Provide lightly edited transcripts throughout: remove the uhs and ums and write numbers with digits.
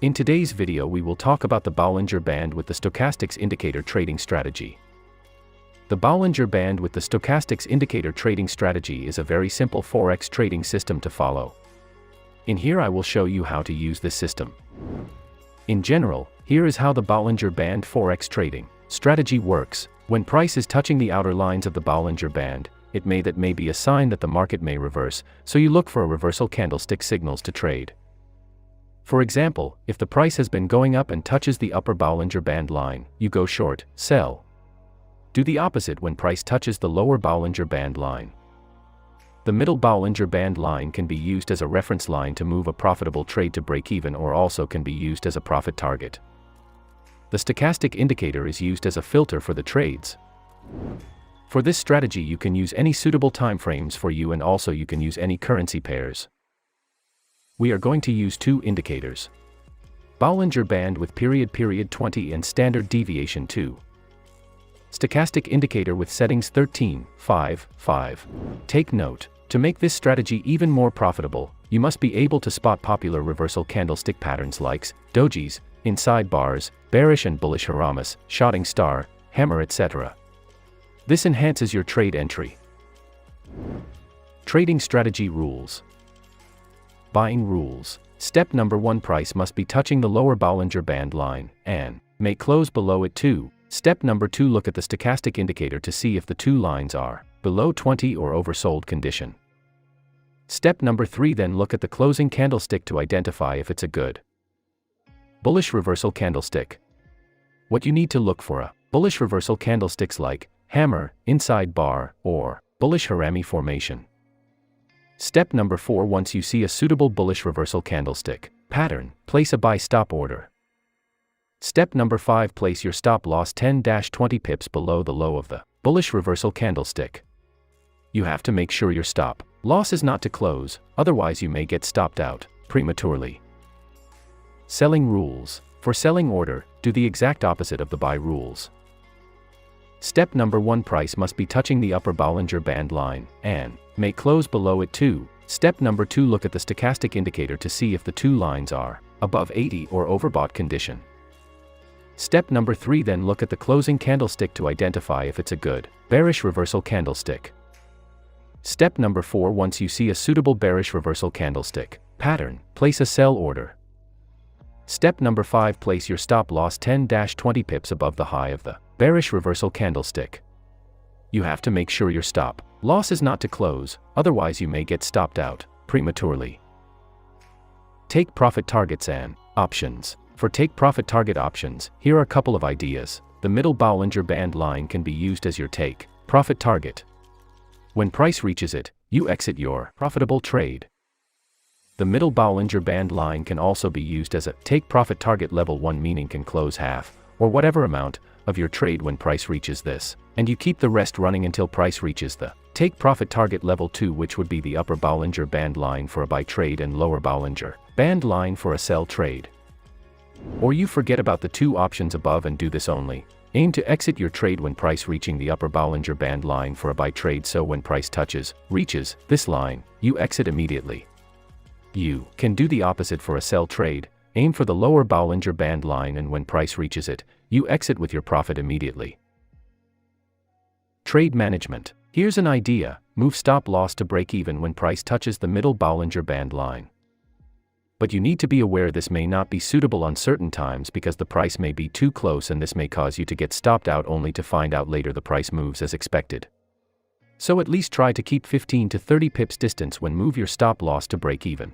In today's video we will talk about the Bollinger Band with the Stochastics indicator trading strategy. The Bollinger Band with the Stochastics indicator trading strategy is a very simple Forex trading system to follow. In here I will show you how to use this system. In general, here is how the Bollinger Band Forex trading strategy works. When price is touching the outer lines of the Bollinger Band, it may be a sign that the market may reverse, so you look for a reversal candlestick signals to trade. For example, if the price has been going up and touches the upper Bollinger Band line, you go short, sell. Do the opposite when price touches the lower Bollinger Band line. The middle Bollinger Band line can be used as a reference line to move a profitable trade to break even, or also can be used as a profit target. The stochastic indicator is used as a filter for the trades. For this strategy you can use any suitable time frames for you, and also you can use any currency pairs. We are going to use two indicators. Bollinger Band with period 20 and standard deviation 2. Stochastic indicator with settings 13, 5, 5. Take note, to make this strategy even more profitable, you must be able to spot popular reversal candlestick patterns like dojis, inside bars, bearish and bullish haramis, shooting star, hammer, etc. This enhances your trade entry. Trading strategy rules. Buying rules. Step number 1, price must be touching the lower Bollinger Band line, and may close below it too. Step number 2, look at the stochastic indicator to see if the two lines are below 20 or oversold condition. Step number 3, then look at the closing candlestick to identify if it's a good bullish reversal candlestick. What you need to look for a bullish reversal candlesticks like hammer, inside bar, or bullish harami formation. Step number 4, once you see a suitable bullish reversal candlestick pattern, place a buy stop order. Step number 5, place your stop loss 10-20 pips below the low of the bullish reversal candlestick. You have to make sure your stop loss is not to close, otherwise you may get stopped out prematurely. Selling rules. For selling order, do the exact opposite of the buy rules. Step number 1, price must be touching the upper Bollinger Band line, and may close below it too. Step number 2, look at the stochastic indicator to see if the two lines are above 80 or overbought condition. Step number 3, then look at the closing candlestick to identify if it's a good bearish reversal candlestick. Step number 4, once you see a suitable bearish reversal candlestick pattern, place a sell order. Step number 5, place your stop loss 10-20 pips above the high of the bearish reversal candlestick. You have to make sure your stop loss is not to close, otherwise you may get stopped out prematurely. Take profit targets and options. For take profit target options, here are a couple of ideas. The middle Bollinger Band line can be used as your take profit target. When price reaches it, you exit your profitable trade. The middle Bollinger Band line can also be used as a take profit target level 1, meaning can close half, or whatever amount, of your trade when price reaches this, and you keep the rest running until price reaches the take profit target level 2, which would be the upper Bollinger Band line for a buy trade and lower Bollinger Band line for a sell trade. Or you forget about the two options above and do this only. Aim to exit your trade when price reaching the upper Bollinger Band line for a buy trade, so when price reaches this line, you exit immediately. You can do the opposite for a sell trade. Aim for the lower Bollinger Band line, and when price reaches it, you exit with your profit immediately. Trade management. Here's an idea: move stop loss to break even when price touches the middle Bollinger Band line. But you need to be aware this may not be suitable on certain times because the price may be too close, and this may cause you to get stopped out only to find out later the price moves as expected. So at least try to keep 15 to 30 pips distance when move your stop loss to break even.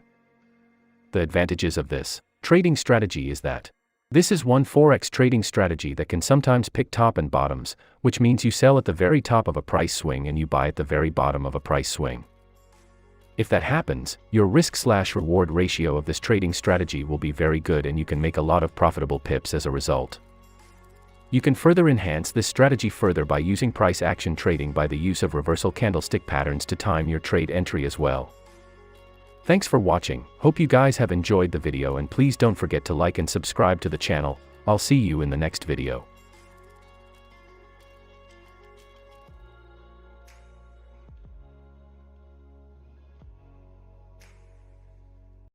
The advantages of this trading strategy is that this is one Forex trading strategy that can sometimes pick top and bottoms, which means you sell at the very top of a price swing and you buy at the very bottom of a price swing. If that happens, your risk/reward ratio of this trading strategy will be very good, and you can make a lot of profitable pips as a result. You can further enhance this strategy further by using price action trading by the use of reversal candlestick patterns to time your trade entry as well. Thanks for watching. Hope you guys have enjoyed the video, and please don't forget to like and subscribe to the channel. I'll see you in the next video.